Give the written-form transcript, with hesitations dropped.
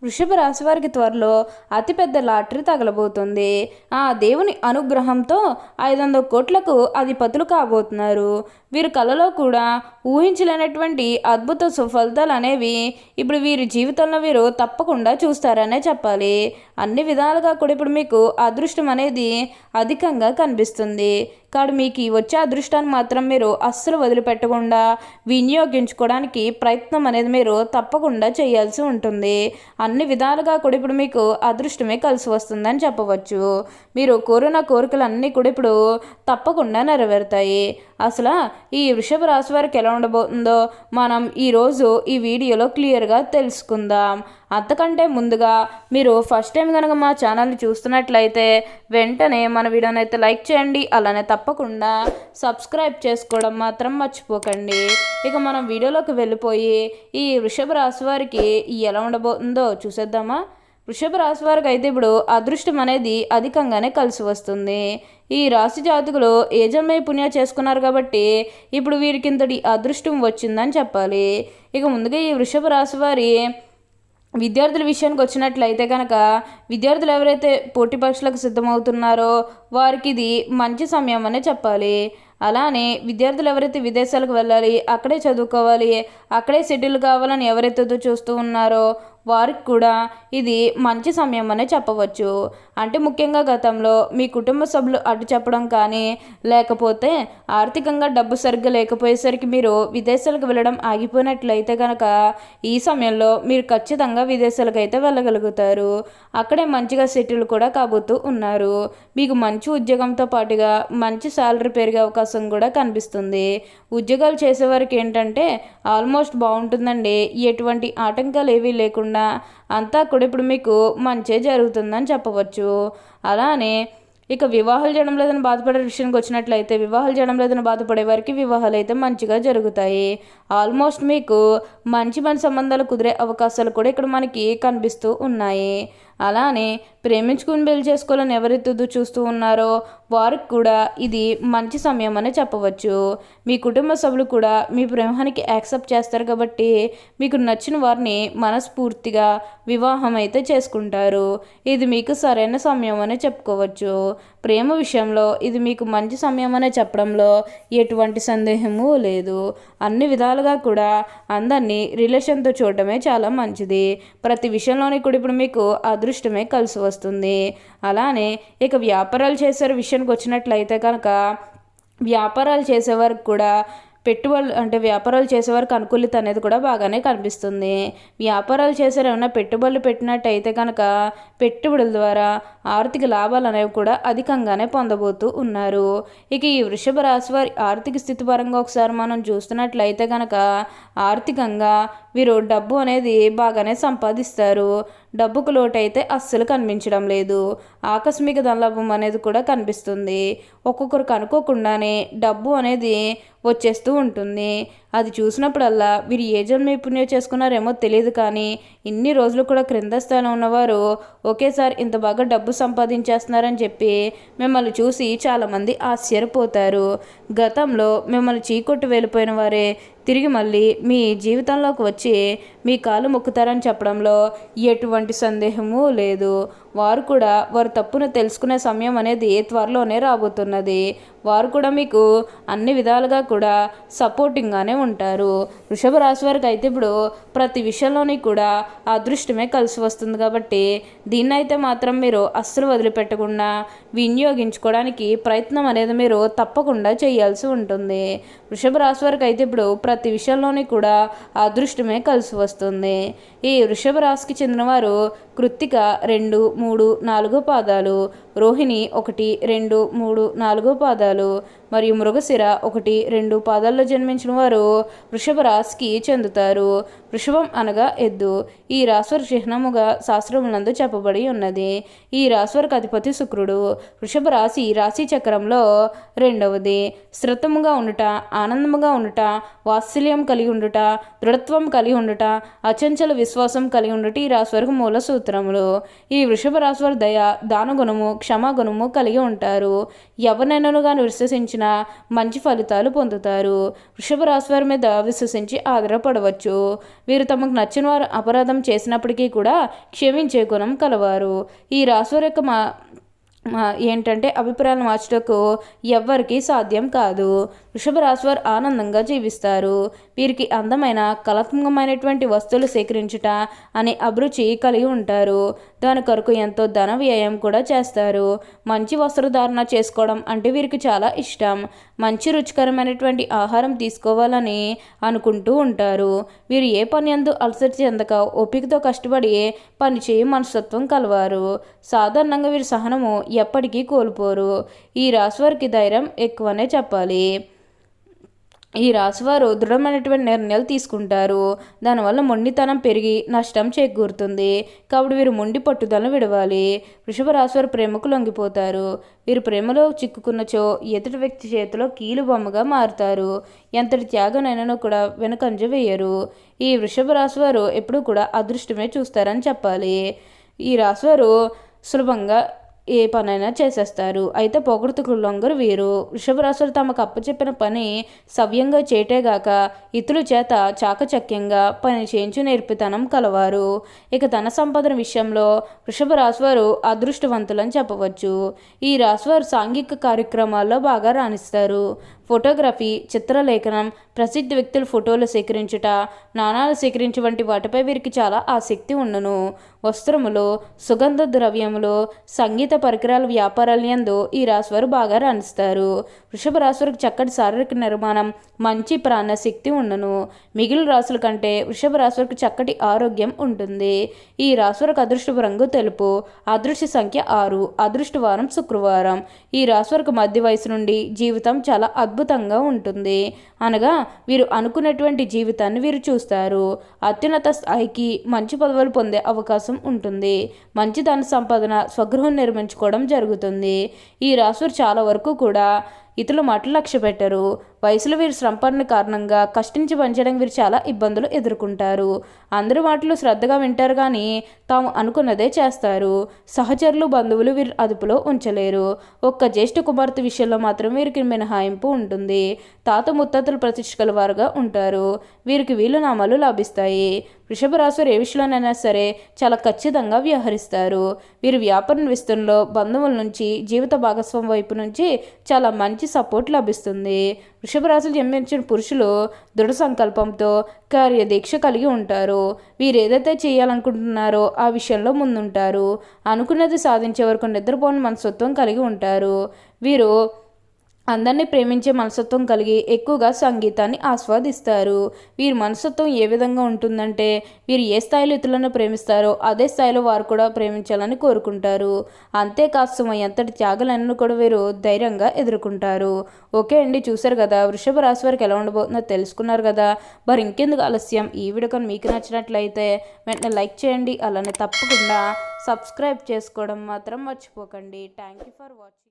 వృషభ రాశి వారికి త్వరలో అతిపెద్ద లాటరీ తగలబోతుంది. ఆ దేవుని అనుగ్రహంతో 500 కోట్లకు అధిపతులు కాబోతున్నారు. వీరు కలలో కూడా ఊహించలేనటువంటి అద్భుత సుఫలితాలు అనేవి ఇప్పుడు వీరి జీవితంలో వీరు తప్పకుండా చూస్తారనే చెప్పాలి. అన్ని విధాలుగా కూడా ఇప్పుడు మీకు అదృష్టం అనేది అధికంగా కనిపిస్తుంది. కాదు మీకు వచ్చే అదృష్టాన్ని మాత్రం మీరు అస్సలు వదిలిపెట్టకుండా వినియోగించుకోవడానికి ప్రయత్నం అనేది మీరు తప్పకుండా చేయాల్సి ఉంటుంది. అన్ని విధాలుగా కూడా ఇప్పుడు మీకు అదృష్టమే కలిసి వస్తుందని చెప్పవచ్చు. మీరు కోరిన కోరికలు అన్నీ కూడా ఇప్పుడు తప్పకుండా నెరవేరుతాయి. అసలు ఈ వృషభ రాశి వారికి ఎలా ఉండబోతుందో మనం ఈరోజు ఈ వీడియోలో క్లియర్గా తెలుసుకుందాం. అంతకంటే ముందుగా మీరు ఫస్ట్ టైం కనుక మా ఛానల్ని చూస్తున్నట్లయితే వెంటనే మన వీడియోని అయితే లైక్ చేయండి. అలానే తప్పకుండా సబ్స్క్రైబ్ చేసుకోవడం మాత్రం మర్చిపోకండి. ఇక మనం వీడియోలోకి వెళ్ళిపోయి ఈ వృషభ రాశి వారికి ఎలా ఉండబోతుందో చూసేద్దామా. వృషభ రాశి వారికి అయితే ఇప్పుడు అదృష్టం అనేది అధికంగానే కలిసి వస్తుంది. ఈ రాశి జాతకులు ఏ జన్మే పుణ్య చేసుకున్నారు కాబట్టి ఇప్పుడు వీరికి ఇంతటి అదృష్టం వచ్చిందని చెప్పాలి. ఇక ముందుగా ఈ వృషభ రాశి వారి విద్యార్థుల విషయానికి వచ్చినట్లయితే కనుక విద్యార్థులు ఎవరైతే పోటీ పరీక్షలకు సిద్ధమవుతున్నారో వారికి ఇది మంచి సమయం అనే చెప్పాలి. అలానే విద్యార్థులు ఎవరైతే విదేశాలకు వెళ్ళాలి, అక్కడే చదువుకోవాలి, అక్కడే సెటిల్ కావాలని ఎవరైతే చూస్తూ ఉన్నారో వారికి కూడా ఇది మంచి సమయం అనే చెప్పవచ్చు. అంటే ముఖ్యంగా గతంలో మీ కుటుంబ సభ్యులు అడ్డు చెప్పడం కానీ లేకపోతే ఆర్థికంగా డబ్బు సరిగ్గా లేకపోయేసరికి మీరు విదేశాలకు వెళ్ళడం ఆగిపోయినట్లయితే కనుక ఈ సమయంలో మీరు ఖచ్చితంగా విదేశాలకు అయితే వెళ్ళగలుగుతారు. అక్కడే మంచిగా సెటిల్ కూడా కాబోతూ ఉన్నారు. మీకు మంచి ఉద్యోగంతో పాటుగా మంచి శాలరీ పెరిగే అవకాశం కూడా కనిపిస్తుంది. ఉద్యోగాలు చేసేవారికి ఏంటంటే ఆల్మోస్ట్ బాగుంటుందండి. ఎటువంటి ఆటంకాలు ఏవీ లేకుండా అంతా కూడా ఇప్పుడు మీకు మంచే జరుగుతుందని చెప్పవచ్చు. అలానే ఇక వివాహాలు చేయడం లేదని బాధపడే విషయానికి వచ్చినట్లయితే వివాహాలు చేయడం లేదని బాధపడే వారికి వివాహాలు అయితే మంచిగా జరుగుతాయి. ఆల్మోస్ట్ మీకు మంచి సంబంధాలు కుదిరే అవకాశాలు కూడా ఇక్కడ మనకి కనిపిస్తూ ఉన్నాయి. అలానే ప్రేమించుకుని పెళ్లి చేసుకోవాలని ఎవరైతే చూస్తూ ఉన్నారో వారికి కూడా ఇది మంచి సమయం అని చెప్పవచ్చు. మీ కుటుంబ సభ్యులు కూడా మీ ప్రేమానికి యాక్సెప్ట్ చేస్తారు కాబట్టి మీకు నచ్చిన వారిని మనస్ఫూర్తిగా వివాహం అయితే చేసుకుంటారు. ఇది మీకు సరైన సమయం అనే చెప్పుకోవచ్చు. ప్రేమ విషయంలో ఇది మీకు మంచి సమయం అనే చెప్పడంలో ఎటువంటి సందేహము లేదు. అన్ని విధాలుగా కూడా అందరినీ రిలేషన్తో చూడటమే చాలా మంచిది. ప్రతి విషయంలోని కూడా ఇప్పుడు మీకు అదృష్టమే కలిసి వస్తుంది. అలానే ఇక వ్యాపారాలు చేసే విషయానికి వచ్చినట్లయితే కనుక వ్యాపారాలు చేసేవారికి కూడా వ్యాపారాలు చేసేవారికి అనుకూలిత అనేది కూడా బాగానే కనిపిస్తుంది. వ్యాపారాలు చేసేవారు ఏమైనా పెట్టుబడులు పెట్టినట్టయితే కనుక పెట్టుబడుల ద్వారా ఆర్థిక లాభాలు అనేవి కూడా అధికంగానే పొందబోతూ ఉన్నారు. ఇక ఈ వృషభ రాశి వారి ఆర్థిక స్థితి పరంగా ఒకసారి మనం చూస్తున్నట్లయితే కనుక ఆర్థికంగా వీరు డబ్బు అనేది బాగానే సంపాదిస్తారు. డబ్బుకు లోటు అయితే అస్సలు కనిపించడం లేదు. ఆకస్మిక ధనలాభం అనేది కూడా కనిపిస్తుంది. ఒక్కొక్కరికి అనుకోకుండానే డబ్బు అనేది వచ్చేస్తూ ఉంటుంది. అది చూసినప్పుడల్లా వీరు ఏ జన్మ పుణ్యం చేసుకున్నారేమో తెలియదు, కానీ ఇన్ని రోజులు కూడా క్రింద స్థానం ఉన్నవారు ఒకేసారి ఇంత బాగా డబ్బు సంపాదించేస్తున్నారని చెప్పి మిమ్మల్ని చూసి చాలామంది ఆశ్చర్యపోతారు. గతంలో మిమ్మల్ని చీకొట్టు వెళ్ళిపోయిన వారే తిరిగి మళ్ళీ మీ జీవితంలోకి వచ్చి మీ కాలు మొక్కుతారని చెప్పడంలో ఎటువంటి సందేహము లేదు. వారు కూడా వారు తప్పును తెలుసుకునే సమయం అనేది త్వరలోనే రాబోతున్నది. వారు కూడా మీకు అన్ని విధాలుగా కూడా సపోర్టింగ్గానే ఉంటారు. వృషభ రాశి వారికి అయితే ఇప్పుడు ప్రతి విషయంలోని కూడా అదృష్టమే కలిసి వస్తుంది కాబట్టి దీన్నైతే మాత్రం మీరు అస్సలు వదిలిపెట్టకుండా వినియోగించుకోవడానికి ప్రయత్నం అనేది మీరు తప్పకుండా చేయాల్సి ఉంటుంది. వృషభ రాశి వారికి అయితే ఇప్పుడు ప్రతి విషయంలోని కూడా అదృష్టమే కలిసి వస్తుంది. ఈ వృషభ రాశికి చెందినవారు కృత్తిక 2, 3, 4 పాదాలు, రోహిణి 1, 2, 3, 4 పాదాలు మరియు మృగశిర 1, 2 పాదాల్లో జన్మించిన వారు వృషభ రాశికి చెందుతారు. వృషభం అనగా ఎద్దు. ఈ రాశివారి చిహ్నముగా శాస్త్రములందు చెప్పబడి ఉన్నది. ఈ రాశివారికి అధిపతి శుక్రుడు. వృషభ రాశి రాశి చక్రంలో 2వది. స్థిరత్వముగా ఉండుట, ఆనందముగా ఉండుట, వాత్సల్యం కలిగి ఉండుట, దృఢత్వం కలిగి ఉండుట, అచంచల విశ్వాసం కలిగి ఉండుట ఈ రాశివారికి మూల సూత్రములు. ఈ వృషభ రాశివారి దయ, దానగుణము, క్షమాగుణము కలిగి ఉంటారు. ఎవరినైనా కానీ విశ్వసించిన మంచి ఫలితాలు పొందుతారు. వృషభ రాశి వారి మీద విశ్వసించి ఆధారపడవచ్చు. వీరు తమకు నచ్చిన వారు అపరాధం చేసినప్పటికీ కూడా క్షమించే గుణం కలవారు. ఈ రాశి వారి యొక్క ఏంటంటే అభిప్రాయాలు మార్చటకు ఎవ్వరికీ సాధ్యం కాదు. వృషభ రాశి వారు ఆనందంగా జీవిస్తారు. వీరికి అందమైన కళాత్మకమైనటువంటి వస్తువులు సేకరించుట అనే అభిరుచి కలిగి ఉంటారు. దాని కొరకు ఎంతో ధన వ్యయం కూడా చేస్తారు. మంచి వస్త్రధారణ చేసుకోవడం అంటే వీరికి చాలా ఇష్టం. మంచి రుచికరమైనటువంటి ఆహారం తీసుకోవాలని అనుకుంటూ ఉంటారు. వీరు ఏ పని యందు అలసట చెందక ఓపికతో కష్టపడి పని చేయి మనస్తత్వం కలవారు. సాధారణంగా వీరి సహనము ఎప్పటికీ కోల్పోరు. ఈ రాశి వారికి ధైర్యం ఎక్కువనే చెప్పాలి. ఈ రాశివారు దృఢమైనటువంటి నిర్ణయాలు తీసుకుంటారు. దానివల్ల మొండితనం పెరిగి నష్టం చేకూరుతుంది. కాబట్టి వీరు మొండి పట్టుదలను విడవాలి. వృషభ రాశివారు ప్రేమకు లొంగిపోతారు. వీరు ప్రేమలో చిక్కుకున్నచో ఎదుటి వ్యక్తి చేతిలో కీలు బొమ్మగా మారుతారు. ఎంతటి త్యాగనైనా కూడా వెనుకంజ వేయరు. ఈ వృషభ రాశివారు ఎప్పుడూ కూడా అదృష్టమే చూస్తారని చెప్పాలి. ఈ రాశివారు సులభంగా ఏ పనైనా చేసేస్తారు. అయితే పొగడుతకు లొంగరు వీరు. వృషభ రాశులు తమకు అప్పచెప్పిన పని సవ్యంగా చేయటేగాక ఇతరుల చేత చాకచక్యంగా పని చేయించు నేర్పితనం కలవారు. ఇక ధన సంపాదన విషయంలో వృషభ రాశివారు అదృష్టవంతులని చెప్పవచ్చు. ఈ రాశివారు సాంఘిక కార్యక్రమాల్లో బాగా రాణిస్తారు. ఫోటోగ్రఫీ, చిత్రలేఖనం, ప్రసిద్ధ వ్యక్తుల ఫోటోలు సేకరించుట, నాణాలు సేకరించే వంటి వాటిపై వీరికి చాలా ఆసక్తి ఉండును. వస్త్రములు, సుగంధ ద్రవ్యములు, సంగీత పరికరాల వ్యాపారాల యందు ఈ రాశివారు బాగా రాణిస్తారు. వృషభ రాశివారికి చక్కటి శారీరక నిర్మాణం, మంచి ప్రాణశక్తి ఉండును. మిగిలిన రాశుల కంటే వృషభ రాశివారికి చక్కటి ఆరోగ్యం ఉంటుంది. ఈ రాశివారికి అదృష్టపు రంగు తెలుపు. అదృష్ట సంఖ్య 6. అదృష్ట వారం శుక్రవారం. ఈ రాశివారికి మధ్య వయసు నుండి జీవితం చాలా అద్భుతంగా ఉంటుంది. అనగా వీరు అనుకున్నటువంటి జీవితాన్ని వీరు చూస్తారు. అత్యున్నత స్థాయికి మంచి పదవులు పొందే అవకాశం ఉంటుంది. మంచి ధన సంపాదన, స్వగృహం నిర్మించుకోవడం జరుగుతుంది. ఈ రాశివారు చాలా వరకు కూడా ఇతరుల మాటలు లక్ష్య పెట్టరు. వయసులో వీరు శ్రమపడిన కారణంగా కష్టించి పనిచేయడానికి వీరు చాలా ఇబ్బందులు ఎదుర్కొంటారు. అందరి మాటలు శ్రద్ధగా వింటారు కానీ తాము అనుకున్నదే చేస్తారు. సహచరులు, బంధువులు వీరు అదుపులో ఉంచలేరు. ఒక్క జ్యేష్ఠ కుమార్తె విషయంలో మాత్రం వీరికి మినహాయింపు ఉంటుంది. తాత ముత్తాతలు ప్రతిష్ఠల వారుగా ఉంటారు. వీరికి వీలునామాలు లభిస్తాయి. వృషభ రాశివారు ఏ విషయంలోనైనా సరే చాలా ఖచ్చితంగా వ్యవహరిస్తారు. వీరు వ్యాపార విస్తరణలో బంధువుల నుంచి, జీవిత భాగస్వామి వైపు నుంచి చాలా మంచి సపోర్ట్ లభిస్తుంది. వృషభ రాశులు జన్మించిన పురుషులు దృఢ సంకల్పంతో కార్యదీక్ష కలిగి ఉంటారు. వీరు ఏదైతే చేయాలనుకుంటున్నారో ఆ విషయంలో ముందుంటారు. అనుకున్నది సాధించే వరకు నిద్రపోని మనస్తత్వం కలిగి ఉంటారు. వీరు అందరినీ ప్రేమించే మనస్తత్వం కలిగి ఎక్కువగా సంగీతాన్ని ఆస్వాదిస్తారు. వీరి మనస్తత్వం ఏ విధంగా ఉంటుందంటే వీరు ఏ స్థాయిలో ఇతరులను ప్రేమిస్తారో అదే స్థాయిలో వారు కూడా ప్రేమించాలని కోరుకుంటారు. అంతేకాదు ఎంతటి త్యాగాలను కూడా వీరు ధైర్యంగా ఎదుర్కొంటారు. ఓకే అండి, చూసారు కదా వృషభ రాశి వారికి ఎలా ఉండబోతుందో తెలుసుకున్నారు కదా. మరి ఇంకెందుకు ఆలస్యం, ఈ వీడియో కానీ మీకు నచ్చినట్లయితే వెంటనే లైక్ చేయండి. అలానే తప్పకుండా సబ్స్క్రైబ్ చేసుకోవడం మాత్రం మర్చిపోకండి. Thank you for watching.